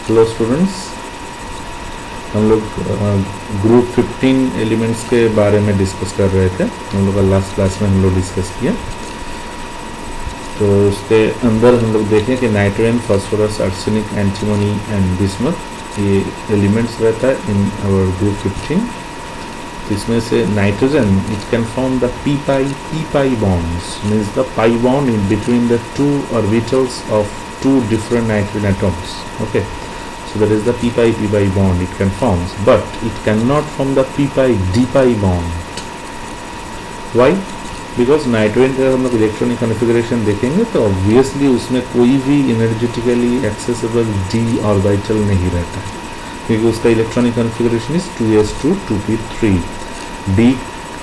Hello students, हम लोग group 15 elements के बारे में डिस्कस कर रहे थे। हम लोग का लास्ट क्लास में हम लोग डिस्कस किया। तो उसके अंदर हम लोग देखें कि nitrogen, phosphorus, arsenic, antimony and bismuth ये एलिमेंट्स रहता है इन आवर ग्रुप 15। तो इसमें से nitrogen it can form the p pi bonds, means the pi bond in between the two orbitals of two different nitrogen atoms. Okay, so that is the p pi bond it can form, but it cannot form the p pi d pi bond. Why? Because nitrogen का हम लोग electronic configuration देखेंगे तो obviously उसमें कोई भी energetically accessible d orbital नहीं रहता है, क्योंकि उसका electronic configuration is 2s2 2p3। d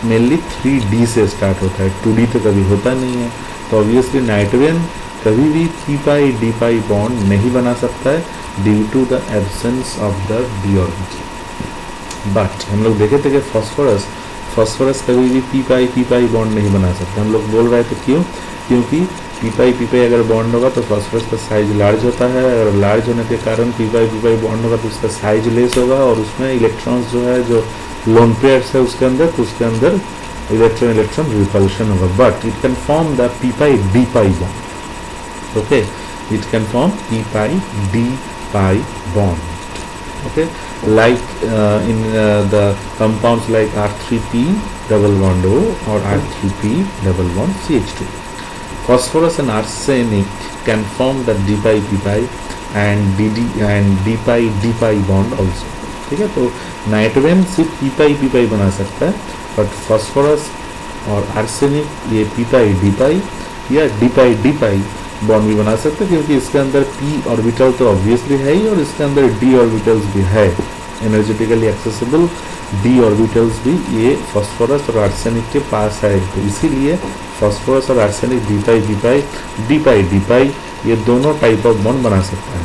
mainly 3d से स्टार्ट होता है, 2d तो कभी होता नहीं है। तो ऑब्वियसली नाइट्रोजन कभी भी p pi d pi bond नहीं बना सकता है due to the absence of the d orbital. But हम लोग देखे थे कि फास्फोरस कभी भी p pi बॉन्ड नहीं बना सकता। हम लोग बोल रहे थे क्यों? क्योंकि p pi अगर बॉन्ड होगा तो फास्फोरस का साइज लार्ज होता है, और लार्ज होने के कारण p pi बॉन्ड होगा तो उसका साइज लेस होगा, और उसमें इलेक्ट्रॉन्स जो है जो लोन पेयर्स है उसके अंदर, तो उसके अंदर इलेक्ट्रॉन रिपल्शन होगा। But it can form the p pi d pi bond. Okay, it can form p pi d pi bond. Okay, like in the compounds like R3p double bond O or R3p double bond CH2. Phosphorus and arsenic can form the d pi p pi and d pi bond also. ठीक है, तो nitrogen सिर्फ p pi बना सकता है, but phosphorus और arsenic ये p pi d pi या d pi बॉन्ड भी बना सकते हैं, क्योंकि इसके अंदर p ऑर्बिटल तो ऑब्वियसली है ही, और इसके अंदर d ऑर्बिटल्स भी है, एनर्जेटिकली एक्सेसिबल d ऑर्बिटल्स भी ये फास्फोरस और आर्सेनिक के पास है। तो इसीलिए फास्फोरस और आर्सेनिक d pi ये दोनों टाइप ऑफ बॉन्ड बना सकता है।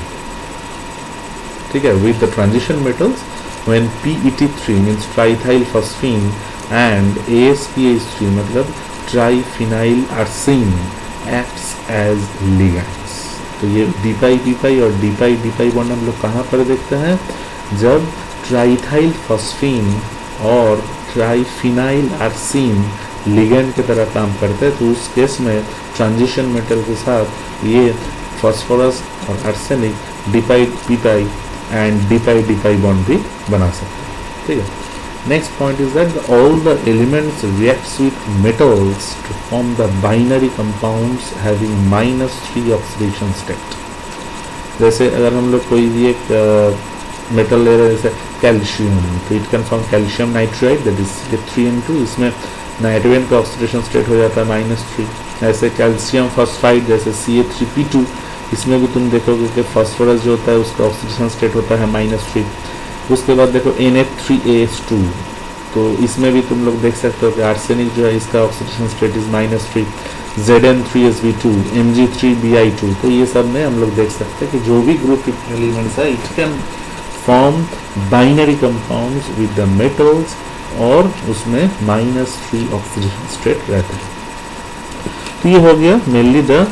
ठीक है, with the transition metals when PET3 means triethyl phosphine and AsPH3 मतलब triphenyl arsine acts as ligands। तो ये d pi और d pi बॉन्ड हम लोग कहाँ पर देखते हैं? जब ट्राइथाइल फॉस्फीन और ट्राइफिनाइल आर्सिन लिगेंड की तरह काम करते हैं, तो उस केस में ट्रांजिशन मेटल के साथ ये फास्फोरस और arsenic d pi and d pi bond भी बना सकते हैं। ठीक है, next point is that all the elements reacts with metals to form the binary compounds having -3 oxidation state। जैसे अगर हम लोग कोई भी एक मेटल ले रहे हैं, जैसे कैल्शियम, तो it can form calcium nitride that is CH3N2, इसमें नाइट्रोजन का ऑक्सीडेशन स्टेट हो जाता है -3। ऐसे कैल्शियम फॉस्फाइड जैसे CH3P2, इसमें भी तुम देखोगे कि फास्फोरस जो होता है उसका ऑक्सीडेशन स्टेट होता है -3। उसके बाद देखो NH3AS2, तो इसमें भी तुम लोग देख सकते हो कि आर्सेनिक जो है इसका oxidation state is -3। Zn3Sb2, Mg3Bi2, तो ये सब में हम लोग देख सकते हैं कि जो भी ग्रुप एलिमेंट्स है it can form binary compounds with the metals, और उसमें -3 ऑक्सीडेशन स्टेट रहता है। तो ये हो गया मेनली द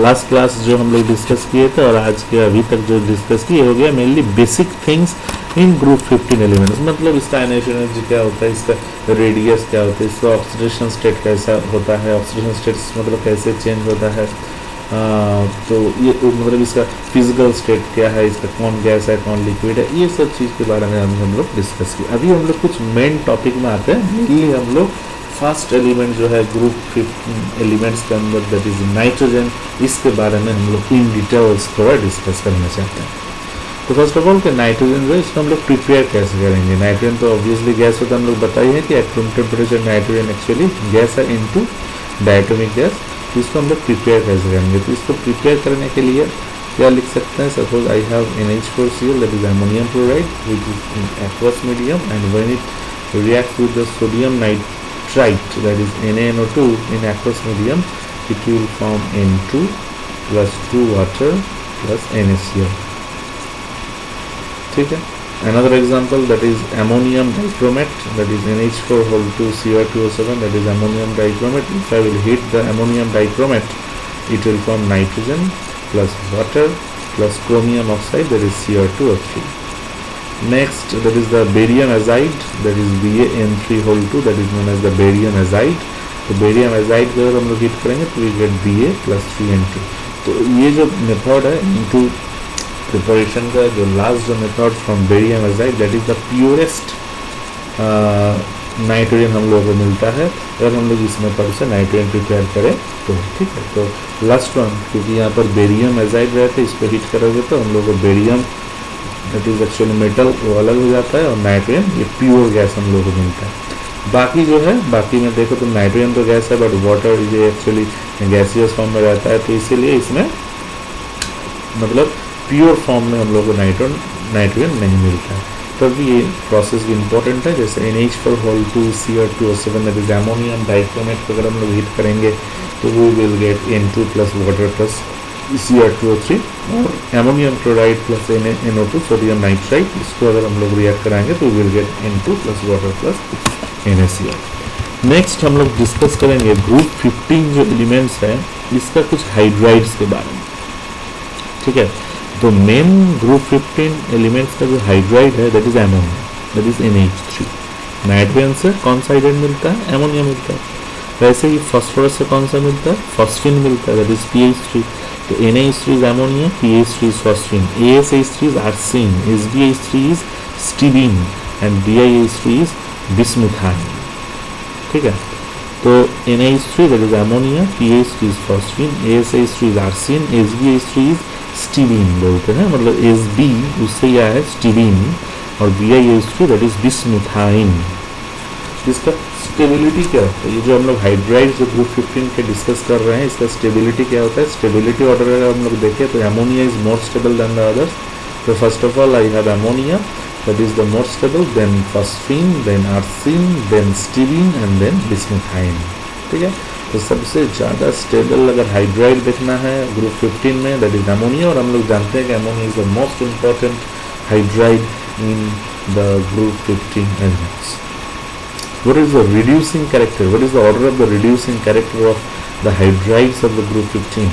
लास्ट क्लास जो हम लोग डिस्कस किए थे, और आज के अभी तक जो डिस्कस किए हो गया mainly basic things in group 15 elements. मतलब इसका आयनाइजेशन एनर्जी क्या होता है, इसका रेडियस क्या होता है, इसका ऑक्सीडेशन स्टेट कैसा होता है, ऑक्सीडेशन स्टेट मतलब कैसे चेंज होता है, तो ये मतलब इसका फिजिकल स्टेट क्या है, इसका कौन गैस है कौन लिक्विड है, ये सब चीज़ के बारे में हम लोग डिस्कस किए। अभी हम लोग कुछ मेन टॉपिक में आते हैं। ये हम लोग फर्स्ट एलिमेंट जो है ग्रुप 15 एलिमेंट्स के अंदर दैट इज नाइट्रोजन, इसके बारे में हम लोग इन डिटेल्स थोड़ा डिस्कस करना चाहते हैं। तो फर्स्ट ऑफ ऑल कि नाइट्रोजन जो है इसको हम लोग प्रिपेयर कैसे करेंगे। नाइट्रोजन तो ऑब्वियसली गैस होता है, हम लोग बताइए है कि at room temperature nitrogen actually gas है इनटू डायटोमिक गैस। तो इसको हम लोग प्रिपेयर कैसे करेंगे? तो इसको प्रिपेयर करने के लिए क्या लिख सकते हैं? Suppose I have NH4Cl that is ammonium chloride which is in aqueous medium, and when it reacts with the sodium nitrite that is NaNO2 in aqueous medium, it will form N2 plus 2 water plus NaCl। ठीक है, another example that is ammonium dichromate, that is NH4 whole 2 Cr2O7, that is ammonium dichromate. If I will heat the ammonium dichromate, it will form nitrogen plus water plus chromium oxide, that is Cr2O3. Next, that is the barium azide, that is BaN3(2), that is known as the barium azide. तो barium azide को अगर हम लोग heat करेंगे तो we get Ba + 3N2. तो ये जो मेथड है इनटू प्रिपरेशन का, जो लास्ट जो method from barium azide, that is the purest nitrogen हम लोगों को मिलता है अगर हम लोग इस मेथड से नाइट्रोजन प्रिपेयर करें तो, ठीक है. तो लास्ट वन, क्योंकि यहाँ पर बेरियम एजाइड रहते हैं, इसको हीट करोगे तो हम लोग को barium that is actually metal वो अलग हो जाता है और नाइट्रोजन ये प्योर गैस हम लोग को मिलता है. बाकी जो है, बाकी में देखो तो नाइट्रोजन तो गैस है बट वाटर ये एक्चुअली गैसियस फॉर्म में रहता है, तो इसीलिए इसमें मतलब प्योर फॉर्म में हम लोग को नाइट्रोजन नहीं मिलता है. तब ये प्रोसेस भी इंपॉर्टेंट है. जैसे NH4(2), Cr2O7, that is ammonium dichromate को अगर हम लोग हीट करेंगे तो we will get N2 + water + Cr2O3, और ammonium chloride + NO2 sodium nitride, इसको अगर हम लोग रिएक्ट कराएंगे तो we will get N2 + water + NaCl. Next हम लोग डिस्कस करेंगे ग्रुप 15 जो एलिमेंट्स हैं इसका कुछ हाइड्राइड्स के बारे में, ठीक है. तो मेन ग्रुप 15 एलिमेंट्स का जो हाइड्राइड है that is ammonia, that is NH3. Nitrogen से कौन सा हाइड्राइड मिलता है? अमोनिया मिलता है. वैसे ही फास्फोरस से कौन सा मिलता है? फॉस्फिन मिलता है, दैट इज PH3. तो NH3 is ammonia, PH3 is phosphine, ASH3 is arsine, SBH3 is stibine and BiH3 is bismuthine, ठीक है. तो NH3 that is ammonia, PH3 is phosphine, ASH3 is arsine, SBH3 is stibine बोलते हैं, मतलब SB उससे यह है स्टीबिन, और BiH3 दैट इज बिस्मुथाइन. इसका स्टेबिलिटी क्या होता है? ये जो हम लोग हाइड्राइड जो ग्रुप 15 के डिस्कस कर रहे हैं इसका स्टेबिलिटी क्या होता है? स्टेबिलिटी ऑर्डर अगर हम लोग देखें तो ammonia is more stable than the others. तो first of all I have ammonia that is the more stable, then phosphine, then arsine, then stibine and then bismuthine, ठीक है. तो सबसे ज़्यादा स्टेबल अगर हाइड्राइड देखना है ग्रुप 15 में दैट इज अमोनिया, और हम लोग जानते हैं कि ammonia is the most important hydride in the group 15 elements. What is the reducing character? What is the order of the reducing character of the hydrides of the group 15?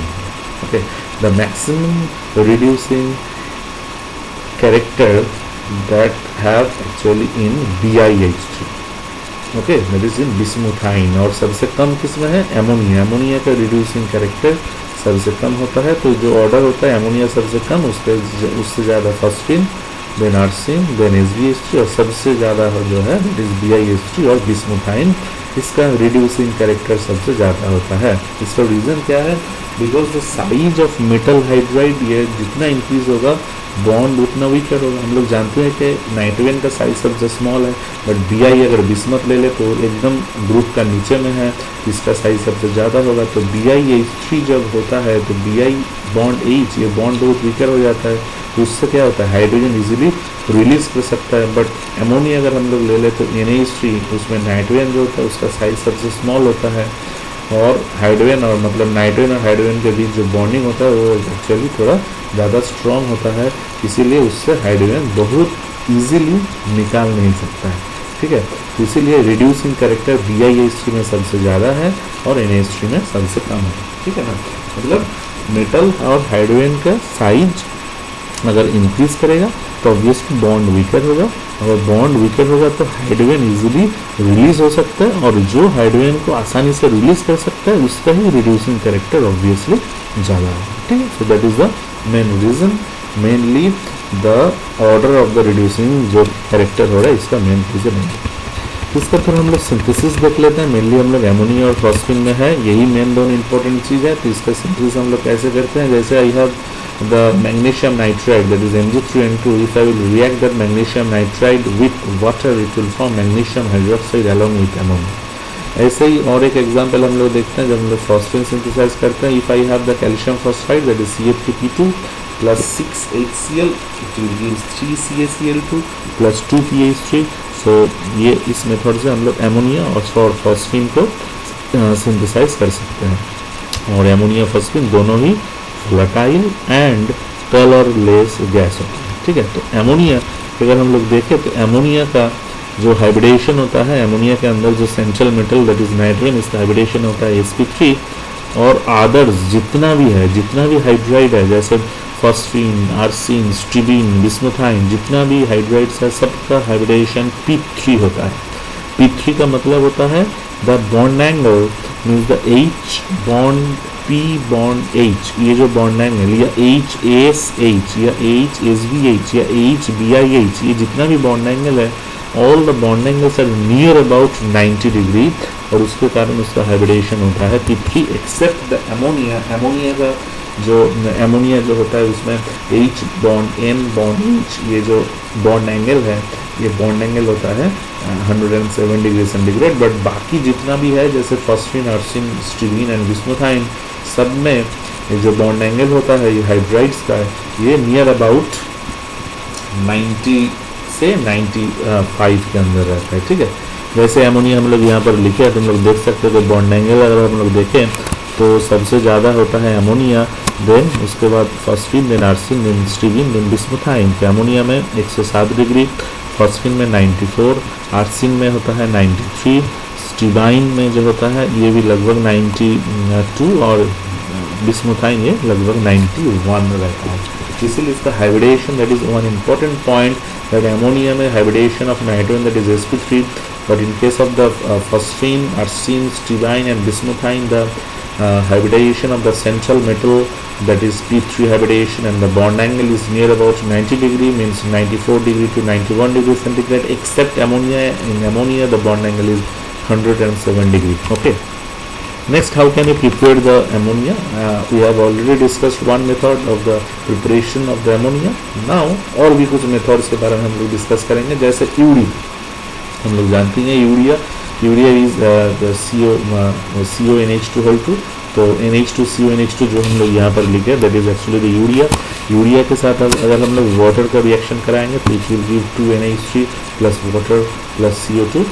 Okay, the maximum reducing character that have actually in BiH3, okay, that is in bismuthine. और सबसे कम किसमें है? Ammonia. Ammonia का reducing character सबसे कम होता है. तो जो ऑर्डर होता है अमोनिया सबसे कम, उससे ज़्यादा phosphine, then arsine, then SBH3, और सबसे ज़्यादा जो है दैट इज BiH3 और बिस्मुथाइन. इसका रिड्यूसिंग कैरेक्टर सबसे ज़्यादा होता है. इसका रीज़न क्या है? Because the size of metal hydride ये जितना इंक्रीज होगा बॉन्ड उतना वीकर होगा. हम लोग जानते हैं कि नाइट्रोजन का साइज सबसे स्मॉल है, बट Bi अगर बिस्मथ ले ले तो एकदम ग्रुप का नीचे में है, इसका साइज सबसे ज़्यादा होगा. तो BiH3 जब होता है तो Bi बॉन्ड H ये बॉन्ड बहुत वीकर हो जाता है. तो उससे क्या होता है? हाइड्रोजन इजीली रिलीज कर सकता है. बट अमोनिया अगर हम लोग ले ले तो NH3 उसमें नाइट्रोजन जो होता है उसका साइज सबसे स्मॉल होता है, और हाइड्रोजन और मतलब नाइट्रोजन और हाइड्रोजन के बीच जो बॉन्डिंग होता है वो एक्चुअली थोड़ा ज़्यादा स्ट्रॉन्ग होता है, इसीलिए उससे हाइड्रोजन बहुत इजीली निकाल नहीं सकता है, ठीक है. तो इसीलिए रिड्यूसिंग कैरेक्टर BiH3 में सबसे ज़्यादा है और NH3 में सबसे कम है, ठीक है ना. मतलब मेटल और हाइड्रोजन का साइज अगर इंक्रीज करेगा तो ऑब्वियसली बॉन्ड वीकर होगा, अगर बॉन्ड वीकर होगा तो हाइड्रोजन इजीली रिलीज हो सकता है, और जो हाइड्रोजन को आसानी से रिलीज कर सकता है उसका ही रिड्यूसिंग कैरेक्टर ऑब्वियसली ज़्यादा है, ठीक है. So that is the main reason, mainly the order of the reducing जो कैरेक्टर हो रहा है इसका मेन रीजन है. इसका फिर हम लोग सिंथेसिस देख लेते हैं. मेनली हम लोग अमोनिया और फॉस्फिन में है, यही मेन दोनों इंपॉर्टेंट चीज़ है. तो इसका सिंथेसिस हम लोग कैसे करते हैं? जैसे I have the magnesium nitride, that is Mg3N2. If I will react that magnesium nitride with water, it will form magnesium hydroxide along with ammonia. ऐसे ही और एक एग्जांपल हम लोग देखते हैं जब हम लोग फॉस्फिन सिंथेसाइज करते हैं. If I have the calcium phosphide, that is CH3P2 plus 6HCl, it will give 3CaCl2 plus 2PH3. So ये इस मेथड से हम लोग अमोनिया और फॉस्फिन को सिंथेसाइज कर सकते हैं. और अमोनिया फॉस्फिन दोनों ही वोलेटाइल एंड कलरलेस गैस होता है, ठीक है. तो अमोनिया अगर हम लोग देखें तो अमोनिया का जो हाइब्रिडेशन होता है, अमोनिया के अंदर जो central metal that is nitrogen, इसका हाइब्रिडेशन होता है sp3, और अदर्स जितना भी है, जितना भी हाइड्राइड है, जैसे फॉस्फीन, आर्सिन, स्ट्रीबीन, बिस्मुथाइन, जितना भी हाइड्राइड्स है सबका हाइब्रिडाइजेशन P3 होता है। P3 का मतलब होता है the bond angle means the H bond P bond H, ये जो बॉन्ड एंगल या HSH या HSBH या HBIH, ये जितना भी बॉन्ड एंगल है all the bond angles are near about 90 degree और उसके कारण उसका हाइब्रिडेशन होता है P3 accept the ammonia. Ammonia जो होता है उसमें H bond M bond H, ये जो बॉन्ड एंगल है ये बॉन्ड एंगल होता है 107 डिग्री सेंटीग्रेड। बट बाकी जितना भी है जैसे फॉस्फीन, आर्सिन, स्टीरीन एंड बिस्मुथाइन, सब में ये जो बॉन्ड एंगल होता है ये हाइड्राइड्स का है ये नियर अबाउट 90 से 95 के अंदर रहता है। ठीक है, वैसे अमोनिया हम लोग यहाँ पर लिखे हैं, तुम लोग देख सकते हो कि बॉन्ड एंगल अगर हम लोग देखें तो सबसे ज़्यादा होता है अमोनिया, देन उसके बाद phosphine, then arsine, then styrene, then bismuthine. तो अमोनिया में 107 डिग्री, फॉस्फीन में 94, आर्सिन में होता है 93, स्टीबाइन में जो होता है ये भी लगभग 92 और बिस्मुथाइन ये लगभग 91 रहता है। इसीलिए इसका hybridisation that is one important point that ammonia में hybridisation of nitrogen that is sp3, but in case of the phosphine, arsine, stibine and bismuthine, the hybridization of the central metal that is P3 hybridization and the bond angle is near about 90 degree, means 94 degree to 91 degree centigrade, except ammonia. In ammonia the bond angle is 107 degree. Okay, next how can you prepare the ammonia? We have already discussed one method of the preparation of the ammonia. Now और भी कुछ methods के बारे में हम लोग discuss करेंगे, जैसे यूरिया हम लोग जानते हैं यूरिया इज CONH2 तो NH2CONH2 जो हम लोग यहाँ पर लिखे that is actually the urea के साथ अगर हम लोग वाटर का रिएक्शन कराएंगे तो it will give 2NH3 plus water plus CO2।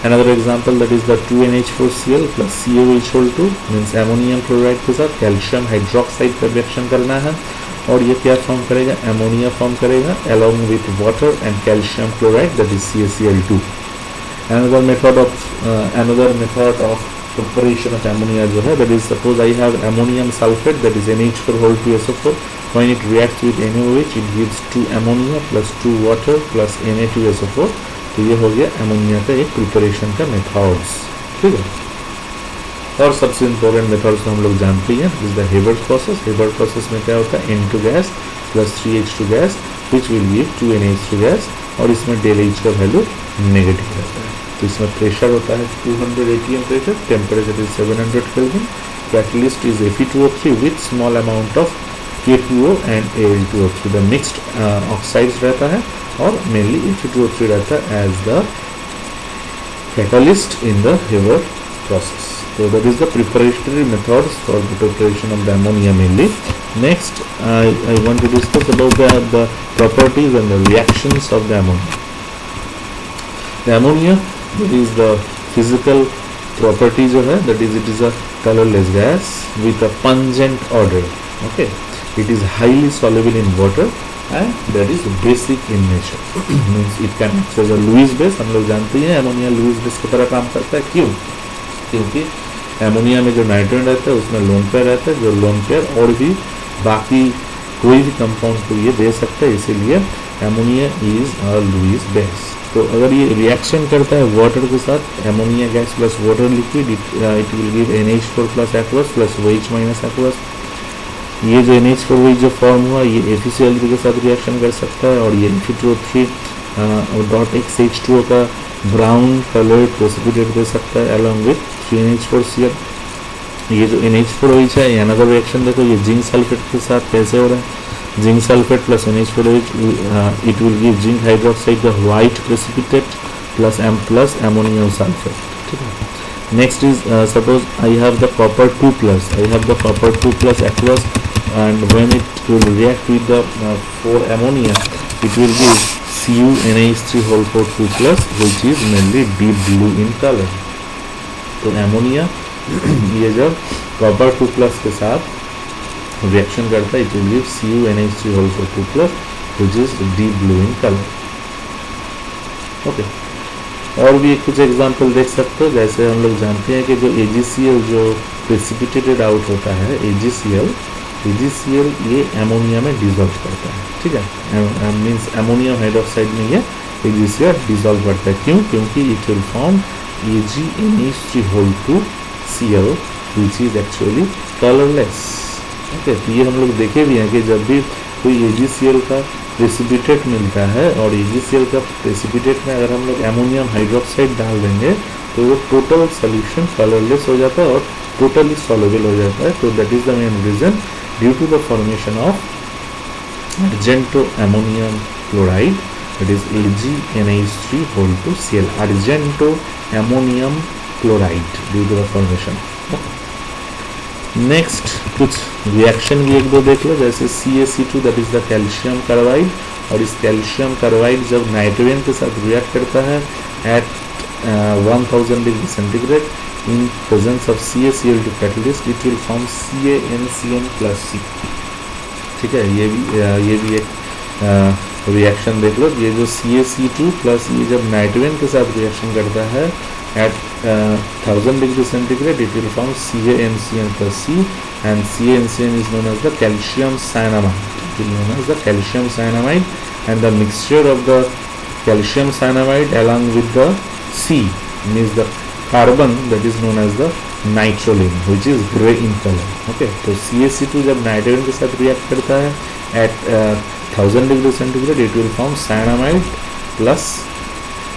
Another example that is the 2NH4Cl plus COH2 means ammonium chloride के साथ कैल्शियम हाइड्रोक्साइड का रिएक्शन करना है और ये क्या फॉर्म करेगा, अमोनिया फॉर्म करेगा along with water and calcium chloride that is CaCl2। Another method of preparation of ammonia जो है that is suppose I have ammonium sulfate that is NH4 when it reacts with NaOH it gives 2 ammonia plus 2 water plus Na2SO4। तो ये हो गया ammonia का एक preparation का methods. ठीक है, और सबसे इम्पोर्टेंट मेथड्स हम लोग जानते हैं is the Haber process. Haber process में क्या होता है N2 gas plus 3H2 gas which will give 2NH3 gas और इसमें डेल H का वैल्यू नेगेटिव रहता है। तो इसमें प्रेशर होता है 200 atm pressure, temperature is 700 kelvin, catalyst is Fe2O3 with small amount of K2O and Al2O3। The mixed oxides रहता है और मेनली Fe2O3 रहता है as the catalyst in the Haber process. So that is the preparatory methods for the preparation of the ammonia mainly. Next, I want to discuss about the properties and the reactions of the ammonia. The ammonia, that is the physical property जो है, that is it is a colorless gas with a pungent odor. Okay, it is highly soluble in water and that is basic in nature. Means it can act as a Lewis base. हम लोग जानते हैं ammonia Lewis base की तरह काम करता है। क्यों? क्योंकि एमोनिया में जो नाइट्रोजन रहता है उसमें लोन पेयर रहता है, जो लोन पेयर और भी बाकी कोई भी कंपाउंड को ये दे सकता है, इसीलिए ammonia is a Lewis base. तो अगर ये रिएक्शन करता है वाटर के साथ, ammonia gas plus water liquid, it will give NH4 plus aqueous plus OH minus aqueous. ये जो NH4OH जो फॉर्म हुआ ये FeCl3 के साथ रिएक्शन कर सकता है और ये Fe2O3 डॉट H2O का ब्राउन कलर प्रेसिपिटेट दे सकता है अलॉन्ग विथ 3NH4Cl। ये जो NH4OH है अनदर रिएक्शन देखो, ये जिंक सल्फेट के साथ कैसे हो रहा है, zinc sulphate plus NH4OH it will give zinc hydroxide the white precipitate plus ammonium sulphate. ठीक है, next is suppose I have the copper 2 plus aqueous and when it will react with the 4 ammonia it will give CuNH3 2 plus which is mainly deep blue in color। तो ammonia ये जब copper 2 plus के साथ reaction करता है it will give CuNH3 2 plus which is deep blue in color। Okay, और भी कुछ एग्जांपल देख सकते हो, जैसे हम लोग जानते हैं कि जो AgCl जो प्रेसिपिटेटेड आउट होता है AgCl AgCl ये एमोनिया में डिजोल्व करता है, ठीक है, मीन्स एमोनियम हाइड्रोक्साइड में ये AgCl डिजोल्व करता है। क्यों? क्योंकि it will form AgNH3 which is actually colourless. Okay, तो ये हम लोग देखे भी हैं कि जब भी कोई AgCl का प्रेसिपिटेट मिलता है और AgCl का प्रेसिपिटेट में अगर हम लोग एमोनियम हाइड्रोक्साइड डाल देंगे तो वो टोटल सोल्यूशन कलरलेस हो जाता है और टोटली सॉल्युबल हो जाता है। तो that is the main reason due to the formation of argento ammonium chloride, that is AgNH3 argento ammonium chloride due to the formation। Next कुछ रिएक्शन भी एक दो देख लो, जैसे CaC2 that is the calcium carbide, और इस calcium carbide जब nitrogen के साथ रिएक्ट करता है at 1000 degree centigrade in presence of CaCl2 catalyst, it will form CaNCN+C। ठीक है, ये भी एक रिएक्शन देख लो। ये जो CaC2 प्लस ये जब नाइट्रोजन के साथ रिएक्शन करता है at 1000 degree centigrade, it will form CaNCN+C, and CaNCN is known as the calcium cyanamide. It is known as the calcium cyanamide, and the mixture of the calcium cyanamide along with the C means the carbon, that is known as the nitroline, which is grey in color। Okay, तो CaC2 जब nitrogen के साथ react करता है at 1000 degree centigrade, it will form cyanamide plus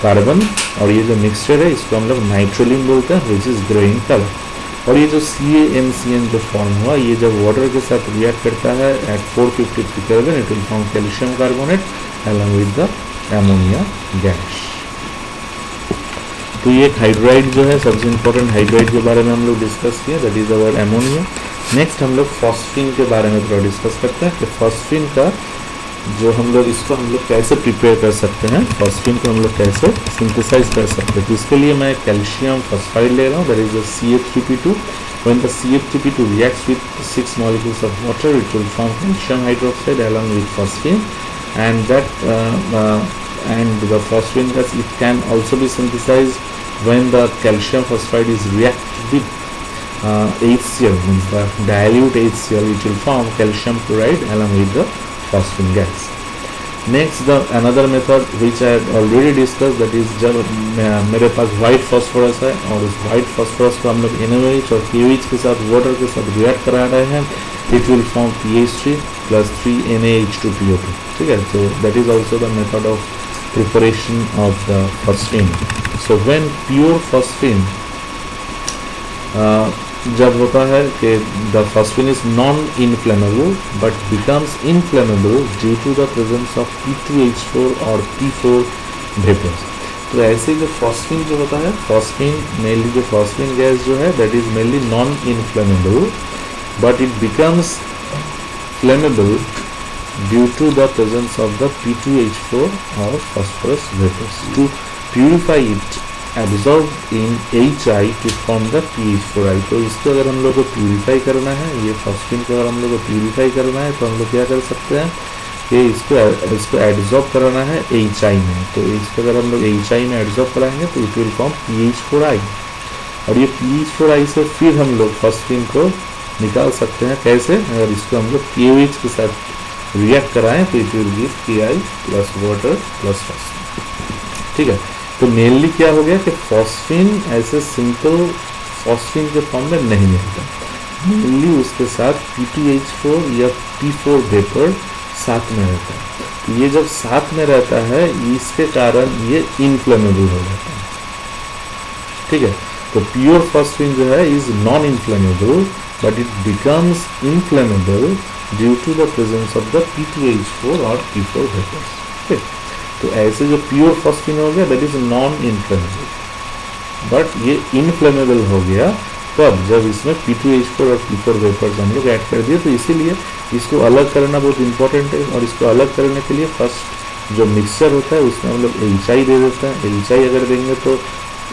carbon, और ये जो mixture है इसको हम लोग नाइट्रोलिन बोलते हैं, which is grey in colour. और ये जो CaNCN जो फॉर्म हुआ, ये जब वाटर के साथ रिएक्ट करता है at 453 kelvin, it will form calcium carbonate along with the ammonia gas. तो ये एक हाइड्राइड जो है, सबसे इंपॉर्टेंट हाइड्राइड के बारे में हम लोग डिस्कस किए, that is our ammonia. Next हम लोग फॉस्फीन के बारे में थोड़ा डिस्कस करते हैं कि फॉस्फीन का जो हम लोग इसको हम लोग कैसे प्रिपेयर कर सकते हैं, फॉस्फीन को हम लोग कैसे सिंथेसाइज कर सकते हैं। तो इसके लिए मैं कैल्शियम फॉस्फाइड ले रहा हूँ, that is the CH3P2। When the CH3P2 reacts with 6 molecules of water, it will form calcium hydroxide along with phosphine, and the phosphine gas it can also be synthesized when the calcium phosphide is react with HCl, means the dilute HCl, it will form calcium chloride along with the phosphine gas। Next another method which I have already discussed, that is जब मेरे पास white phosphorus है और उस white phosphorus को हम लोग NaOH और KOH के साथ water के साथ react करा रहे हैं, it will form PH3 plus 3 NaH2PO2। ठीक है, so that is also the method of preparation of the phosphine। So when pure phosphine जब होता है कि the phosphine is non inflammable but becomes inflammable due to the presence of P2H4 और P4 vapours. तो ऐसे जो phosphine जो होता है, फॉस्फीन मेनली जो फॉस्फीन गैस जो है that is mainly non inflammable but it becomes flammable due to the presence of the P2H4 और phosphorus vapours. To purify it absorb in HI to form the PH4I। तो इसको अगर हम लोग को प्यूरिफाई करना है, ये फॉस्फीन को अगर हम लोग को प्यूरिफाई करना है तो हम लोग क्या कर सकते हैं कि इसको एब्जॉर्ब कराना है HI में। तो इसको अगर हम लोग HI में एब्जॉर्ब कराएंगे तो इट विल फॉर्म PH4I, और ये PH4I से फिर हम लोग फॉस्फीन को निकाल सकते हैं। कैसे? अगर इसको हम लोग KOH के साथ रिएक्ट कराएं तो it will give KI plus water plus phosphine. ठीक है, तो मेनली क्या हो गया कि फॉस्फीन ऐसे सिंपल फॉस्फीन के फॉर्म में नहीं मिलता, मेनली उसके साथ P2H4 या P4 वेपर साथ में रहता है। तो ये जब साथ में रहता है इसके कारण ये इनफ्लेमेबल हो जाता है। ठीक है, तो प्योर फॉस्फीन जो है is non inflammable but it becomes inflammable due to the presence of the P2H4 और P4 वेपर्स। ठीक, तो ऐसे जो प्योर फॉस्फीन हो गया that is non inflammable, but ये इनफ्लेमेबल हो गया तब जब इसमें P2H4 और P4 वेपर्स हम लोग ऐड कर दिए। तो इसीलिए इसको अलग करना बहुत इंपॉर्टेंट है, और इसको अलग करने के लिए फर्स्ट जो मिक्सचर होता है उसमें हम लोग HI दे देते हैं। HI अगर देंगे तो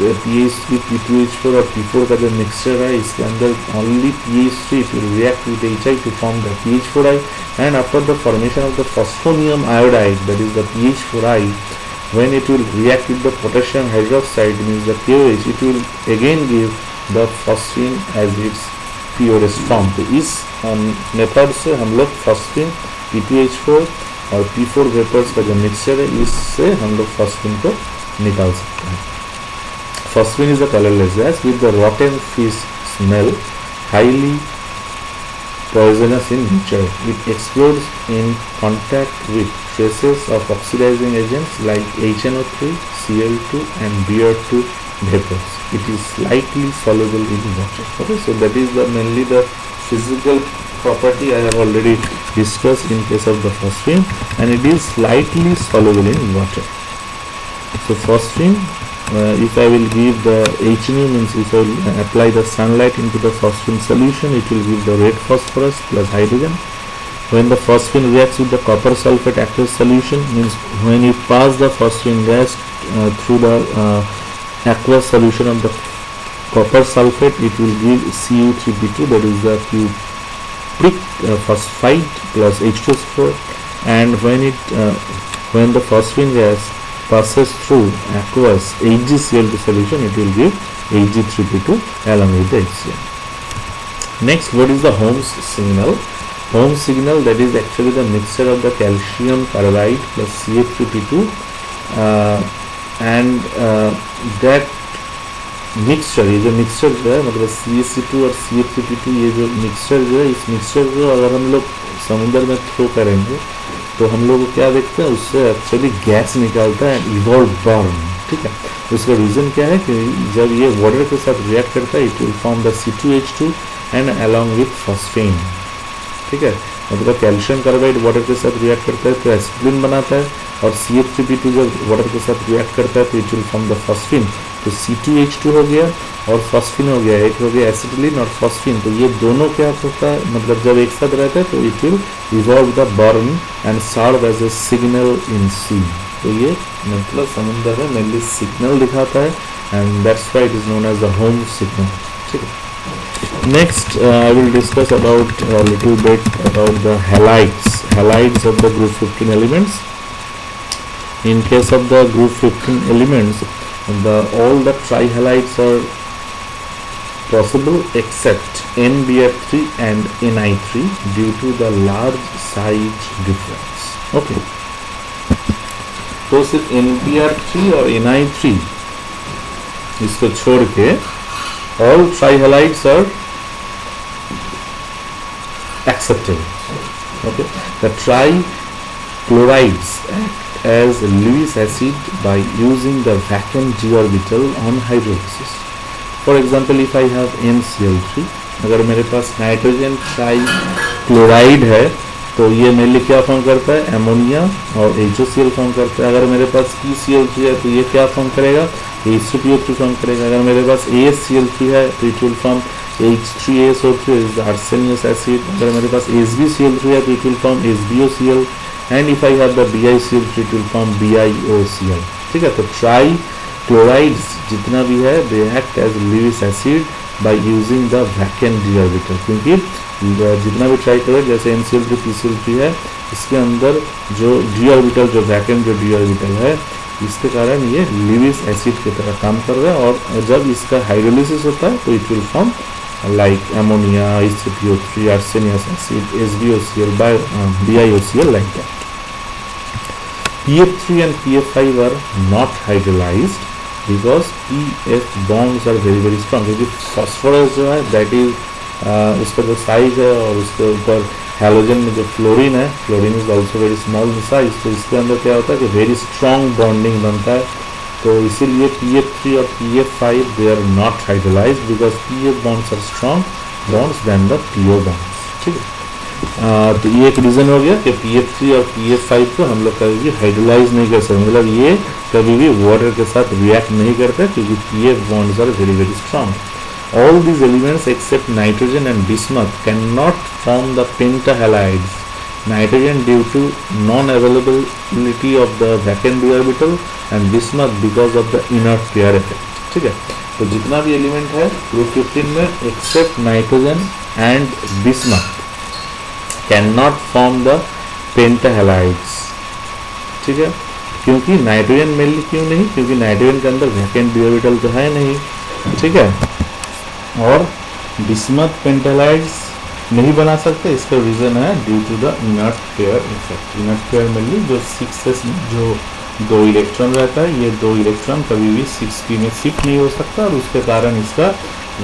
PH3 P2H4 और P4 का जो मिक्सचर है इसके अंदर only PH3 will react with HI to form the PH4I, and after the formation of the phosphonium iodide, that is the PH4I, when it will react with the potassium hydroxide, means the KOH, it will again give the phosphine as its purest form. तो इस method से हम लोग phosphine, P2H4 और P4 vapours का जो mixture है इससे हम लोग फॉस्फीन को निकाल सकते हैं। Phosphine is a colourless gas with the रॉटन fish smell, highly poisonous in nature. It explodes in contact with traces of oxidizing agents like HNO3, Cl2 and Br2 vapors. It is slightly soluble in water. Okay, so that is mainly the physical property I have already discussed in case of the phosphine, and it is slightly soluble in water. So phosphine, if I will give the HNO, means if I will apply the sunlight into the phosphine solution, it will give the red phosphorus plus hydrogen. When the phosphine reacts with the copper sulfate aqueous solution, means when you pass the phosphine gas through the aqueous solution of the copper sulfate, it will give Cu3P2, that is the cupric phosphide plus H2SO4. And when the phosphine gas passes through aqueous HgCl2 solution, it will give Hg3P2 along with the HCl. Next, what is the Holmes signal? Holmes signal, that is actually the mixture of the calcium carbide plus CH3P2 and that mixture, ये जो mixture जो है मतलब CH2 और CH3P2, ये जो mixture जो है, इस मिक्सचर को अगर हम लोग समुद्र में थ्रो करेंगे तो हम लोग क्या देखते हैं, उससे एक्चुअली गैस निकालता है, इवॉल्व बर्न। ठीक है, उसका रीज़न क्या है कि जब ये वाटर के साथ रिएक्ट करता है, it will form the C2H2 and along with phosphine. ठीक है, मतलब कैल्शियम कार्बाइड वाटर के साथ रिएक्ट करता है तो एसिटिलीन बनाता है, और CH3P2 जब वाटर के साथ रिएक्ट करता है तो it will form the phosphine. तो C2H2 हो गया और फॉस्फिन हो गया, एक हो गया एसिटिलीन और फॉस्फिन। तो ये दोनों क्या होता है, मतलब जब एक साथ रहता है तो it will evolve the burn and serve as a signal in sea. तो ये मतलब समुद्र में मेनली सिग्नल दिखाता है and that's why it is known as the home signal. ठीक है, next I will discuss about a little bit about the halides of the group 15 elements. In case of the group 15 elements, all the trihalides are possible except NBr3 and Ni3 due to the large size difference. Okay, तो सिर्फ NBr3 और Ni3 इसको छोड़ के all trihalides are acceptable. Okay, the trichlorides act as Lewis acid by using the vacant d orbital on hydrolysis. For example, if I have NCl3, अगर मेरे पास nitrogen trichloride है तो ये मेनली क्या फॉर्म करता है, एमोनिया और HCl फॉर्म करता है। अगर मेरे पास PCl3 है तो ये क्या फॉर्म करेगा, H3PO3 फॉर्म करेगा। अगर मेरे पास ASCl3 है तो it will form H3ASO3 is arsenious acid. अगर मेरे पास HbCl3 है तो it will form HbOCl, and if I have the BiCl3 it will form BiOCl। ठीक है, तो ट्राइक्लोराइड्स जितना भी है they act as Lewis acid by using the vacant d orbital, क्योंकि जितना भी ट्राइक्लोराइड जैसे NCl3 PCl3 है इसके अंदर जो d ऑर्बिटल, जो वैकेंट जो d ऑर्बिटल है, इसके कारण ये लीविस एसिड की तरह काम कर रहा है। और जब इसका हाइड्रोलिसिस होता है तो it will form like ammonia, H3PO3, arsenious acid, HbOCl, BiOCl, like that. PF3 and PF5 are not hydrolyzed because PF bonds are very very strong, क्योंकि phosphorus जो है that is उसका जो साइज है और उसके ऊपर हैलोजन में जो फ्लोरीन है, fluorine is also very small in size, तो इसके अंदर क्या होता है कि वेरी स्ट्रॉन्ग बॉन्डिंग बनता है। तो इसीलिए PF3 और PF5 they are not hydrolysed because PF bonds are strong bonds than the PO bonds। ठीक है, तो ये एक रीजन हो गया कि PF3 और PF5 को हम लोग कभी हाइड्रोलाइज नहीं कर सकते, मतलब ये कभी भी वाटर के साथ रिएक्ट नहीं करते क्योंकि PF bonds are very very strong. All these elements except nitrogen and bismuth cannot form the pentahalides. Nitrogen due to non-availability of the vacant d orbital and bismuth because of the inert pair effect. ठीक है, तो जितना भी element है group 15 में except nitrogen and bismuth can not form the pentahalides. ठीक है, क्योंकि नाइट्रोजन मेनली क्यों नहीं, क्योंकि नाइट्रोजन के अंदर वैकेंट d ऑर्बिटल तो है नहीं। ठीक है, और बिस्मथ पेंटालाइड्स नहीं बना सकते, इसका रीज़न है due to the inert pair effect. Inert pair में जो 6s जो 2 इलेक्ट्रॉन रहता है, ये 2 इलेक्ट्रॉन कभी भी 6p में शिफ्ट नहीं हो सकता और उसके कारण इसका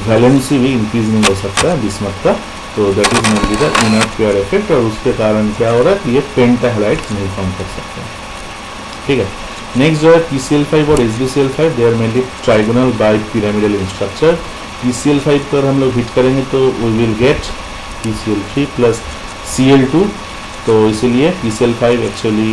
वैलेंसी भी इंक्रीज नहीं हो सकता है बिस्मथ का। तो that is mainly the inert pair effect और उसके कारण क्या हो रहा है कि ये पेंटाहलाइड्स नहीं फॉर्म कर सकते हैं। ठीक है, नेक्स्ट जो है PCl5 और SbCl5, they are mainly trigonal bipyramidal in structure. PCl5 पर हम लोग हिट करेंगे तो we will gate PCl3 plus Cl2, तो इसीलिए PCl5 actually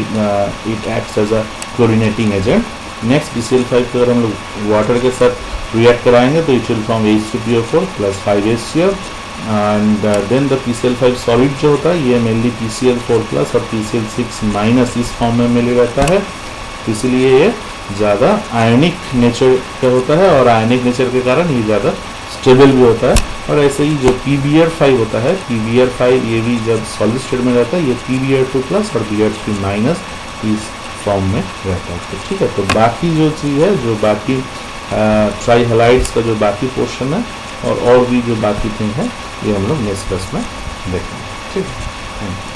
it acts as a chlorinating agent. Next PCl5 को अगर हम लोग वाटर के साथ रिएक्ट कराएंगे तो it will form H2PO4 plus 5HCl and then the PCl5 solid जो होता है ये मेनली PCl4 प्लस और PCl6 माइनस इस फॉर्म में मेनली रहता है, इसलिए ये ज़्यादा आयनिक नेचर का होता है और आयनिक नेचर के कारण ये ज़्यादा स्टेबल भी होता है। और ऐसे ही जो PbR5 होता है, PbR5 ये भी जब सॉलिड स्टेट में रहता है ये PbR2 प्लस और Br3 माइनस इस फॉर्म में रहता है। तो ठीक है, तो बाकी जो चीज़ है, जो बाकी ट्राईहलाइड्स का जो बाकी पोर्शन है और भी जो बाकी थिंग है ये हम लोग नेक्स्ट क्लास में देखेंगे। ठीक है, थैंक यू।